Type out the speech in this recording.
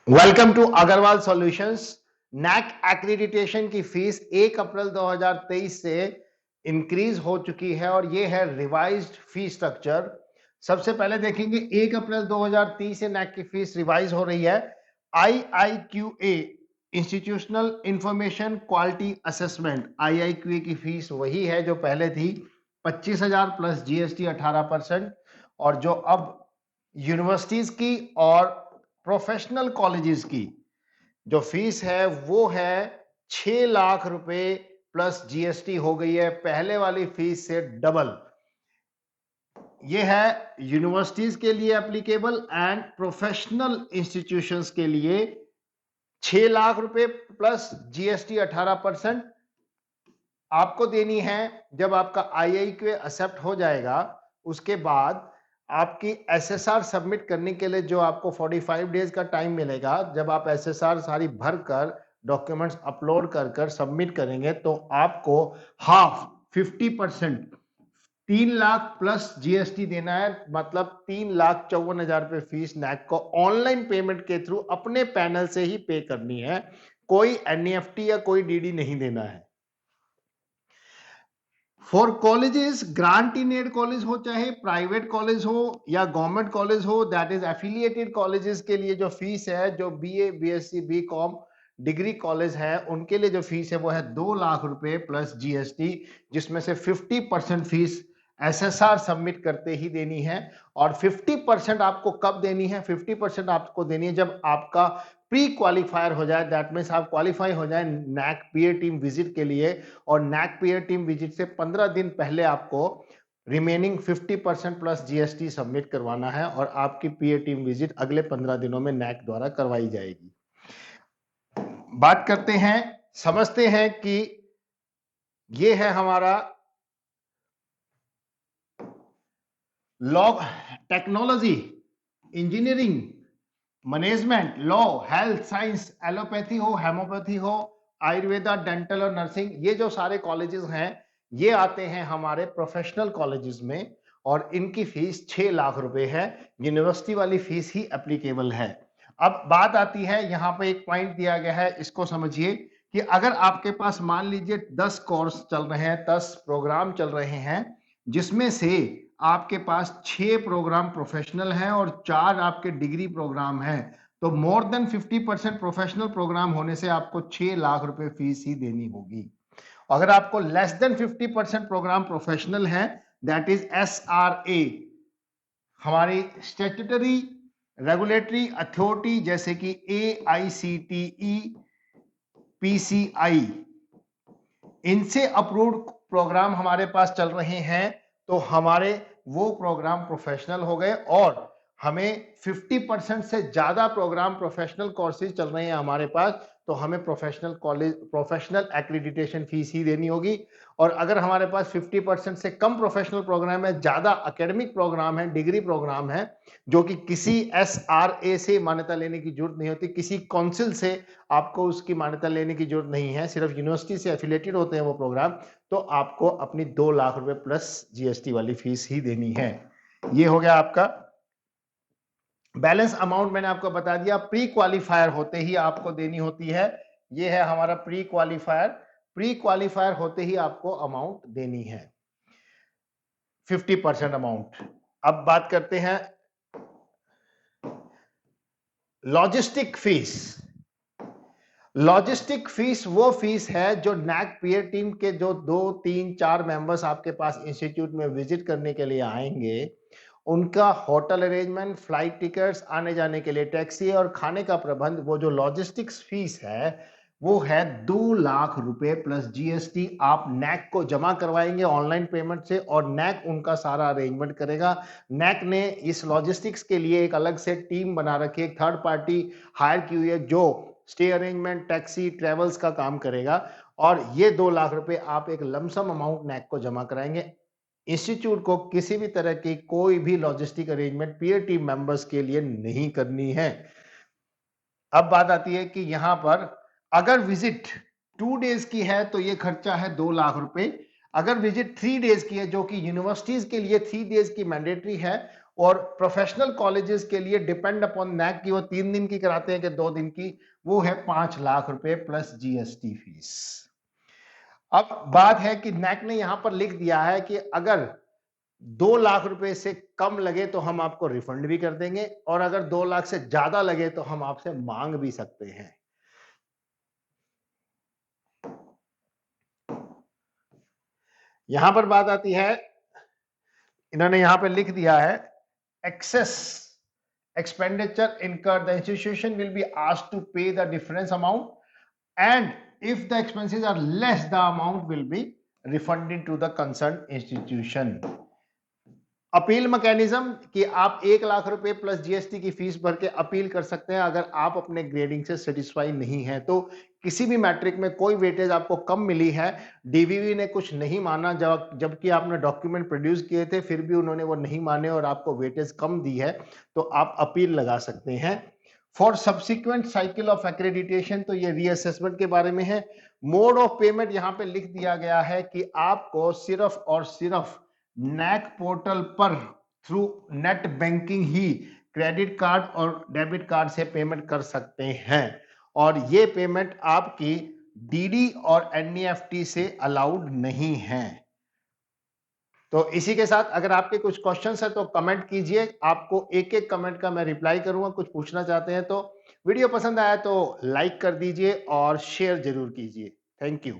Welcome to Agarwal solutions. NAAC accreditation की fees 1 April 2023 से increase हो चुकी है और ये है रिवाइज्ड फी स्ट्रक्चर। सबसे पहले देखेंगे 1 अप्रैल 2023 से नैक की फीस रिवाइज हो रही है। IIQA institutional information quality assessment, IIQA की फीस वही है जो पहले थी 25,000 प्लस GST 18%, और जो अब यूनिवर्सिटीज की और प्रोफेशनल कॉलेजेस की जो फीस है वो है 6 लाख रुपए प्लस GST हो गई है, पहले वाली फीस से डबल। ये है यूनिवर्सिटीज के लिए एप्लीकेबल एंड प्रोफेशनल इंस्टीट्यूशंस के लिए। 6 लाख रुपए प्लस GST 18% आपको देनी है। जब आपका IIQA एक्सेप्ट हो जाएगा उसके बाद आपकी SSR सबमिट करने के लिए जो आपको 45 डेज का टाइम मिलेगा, जब आप SSR सारी भरकर डॉक्यूमेंट्स अपलोड कर कर सबमिट करेंगे तो आपको हाफ 50% 3 लाख प्लस GST देना है। मतलब 3,54,000 रुपए फीस नैक को ऑनलाइन पेमेंट के थ्रू अपने पैनल से ही पे करनी है। कोई NEFT या कोई DD नहीं देना है। For colleges, grant in Ed college हो चाहे प्राइवेट कॉलेज हो या गवर्नमेंट कॉलेज हो, दैट इज एफिलिएटेड कॉलेजेस के लिए जो फीस है, जो BA BSc BCom degree college है उनके लिए जो फीस है वो है 2 लाख रुपए प्लस GST, जिसमें से 50% फीस SSR सबमिट करते ही देनी है। और 50% आपको कब देनी है? 50% आपको देनी है जब आपका प्री क्वालिफायर हो जाए, दैट मीन्स आप क्वालिफाई हो जाए नैक पीयर टीम विजिट के लिए, और नैक पीयर टीम विजिट से 15 दिन पहले आपको रिमेनिंग 50% प्लस GST सबमिट करवाना है और आपकी पीयर टीम विजिट अगले 15 दिनों में नैक द्वारा करवाई जाएगी। बात करते हैं, समझते हैं कि ये है हमारा law, technology, engineering, management, law, health science, allopathy हो, हेमोपैथी हो, आयुर्वेदा, डेंटल और नर्सिंग, ये जो सारे कॉलेजेस हैं ये आते हैं हमारे प्रोफेशनल कॉलेजेस में और इनकी फीस 6 लाख रुपए है। यूनिवर्सिटी वाली फीस ही एप्लीकेबल है। अब बात आती है, यहां पे एक पॉइंट दिया गया है, इसको समझिए कि अगर आपके पास मान लीजिए 10 कोर्स चल रहे हैं, 10 प्रोग्राम चल रहे हैं, जिसमें से आपके पास 6 प्रोग्राम प्रोफेशनल हैं और 4 आपके डिग्री प्रोग्राम हैं, तो मोर देन 50% प्रोफेशनल प्रोग्राम होने से आपको 6 लाख रुपए फीस ही देनी होगी। अगर आपको लेस देन 50% प्रोग्राम प्रोफेशनल है, दैट इज SRA, हमारी स्टैट्यूटरी रेगुलेटरी अथॉरिटी जैसे कि AICTE, PCI, इनसे अप्रूव्ड प्रोग्राम हमारे पास चल रहे हैं तो हमारे वो प्रोग्राम प्रोफेशनल हो गए। और हमें 50% से ज्यादा प्रोग्राम प्रोफेशनल कोर्सेज चल रहे हैं हमारे पास, तो हमें professional college professional accreditation fees ही देनी होगी। और अगर हमारे पास 50% से कम प्रोफेशनल प्रोग्राम है, ज्यादा एकेडमिक प्रोग्राम है, डिग्री प्रोग्राम है, जो कि किसी SRA से मान्यता लेने की जरूरत नहीं होती, किसी काउंसिल से आपको उसकी मान्यता लेने की जरूरत नहीं है, सिर्फ यूनिवर्सिटी से एफिलेटेड होते हैं वो प्रोग्राम, तो आपको अपनी 2 लाख रुपए प्लस GST वाली फीस ही देनी है। ये हो गया आपका बैलेंस अमाउंट। मैंने आपको बता दिया, प्री क्वालिफायर होते ही आपको देनी होती है। ये है हमारा प्री क्वालिफायर, प्री क्वालिफायर होते ही आपको अमाउंट देनी है 50% अमाउंट। अब बात करते हैं लॉजिस्टिक फीस। लॉजिस्टिक फीस वो फीस है जो नैक पीयर टीम के जो 2, 3, 4 मेंबर्स आपके पास इंस्टीट्यूट में विजिट करने के लिए आएंगे, उनका होटल अरेंजमेंट, फ्लाइट टिकट्स, आने जाने के लिए टैक्सी और खाने का प्रबंध, वो जो लॉजिस्टिक्स फीस है वो है 2 लाख रुपए प्लस GST। आप नैक को जमा करवाएंगे ऑनलाइन पेमेंट से और नैक उनका सारा अरेंजमेंट करेगा। नैक ने इस लॉजिस्टिक्स के लिए एक अलग से टीम बना रखी है, एक थर्ड पार्टी हायर की हुई है जो स्टे अरेंजमेंट, टैक्सी, ट्रेवल्स का काम करेगा। और ये 2 लाख रुपए आप एक लमसम अमाउंट नैक को जमा कराएंगे। इंस्टीट्यूट को किसी भी तरह की कोई भी logistic arrangement peer team members के लिए नहीं करनी है। अब बात आती है कि यहां पर अगर विजिट 2 डेज की है तो ये खर्चा है 2 लाख रुपए। अगर विजिट 3 डेज की है, जो कि यूनिवर्सिटीज के लिए 3 डेज की मैंडेटरी है, और प्रोफेशनल कॉलेजेस के लिए डिपेंड अपॉन नैक की वो 3 दिन की कराते हैं कि 2 दिन की, वो है 5 लाख रुपए प्लस जीएसटी फीस। अब बात है कि नैक ने यहां पर लिख दिया है कि अगर 2 लाख रुपए से कम लगे तो हम आपको रिफंड भी कर देंगे, और अगर 2 लाख से ज्यादा लगे तो हम आपसे मांग भी सकते हैं। यहां पर बात आती है, इन्होंने यहां पर लिख दिया है, access expenditure incurred, the institution will be asked to pay the difference amount, and if the expenses are less, the amount will be refunded to the concerned institution. Appeal mechanism कि आप 1 लाख रुपए प्लस जीएसटी की fees भर के appeal कर सकते हैं अगर आप अपने ग्रेडिंग से सेटिस्फाई नहीं है। तो किसी भी मैट्रिक में कोई वेटेज आपको कम मिली है, डीवीवी ने कुछ नहीं माना, जबकि आपने डॉक्यूमेंट प्रोड्यूस किए थे, फिर भी उन्होंने वो नहीं माने और आपको वेटेज कम दी है, तो आप अपील लगा सकते हैं। For subsequent cycle of accreditation, तो ये रीअसेसमेंट के बारे में है। मोड ऑफ पेमेंट यहां पे लिख दिया गया है कि आपको सिर्फ और सिर्फ नैक पोर्टल पर थ्रू नेट बैंकिंग ही क्रेडिट कार्ड और डेबिट कार्ड से पेमेंट कर सकते हैं, और ये पेमेंट आपकी डीडी और एनईएफटी से अलाउड नहीं है। तो इसी के साथ अगर आपके कुछ क्वेश्चंस है तो कमेंट कीजिए, आपको एक एक कमेंट का मैं रिप्लाई करूंगा। कुछ पूछना चाहते हैं तो वीडियो पसंद आया तो लाइक कर दीजिए और शेयर जरूर कीजिए। Thank you.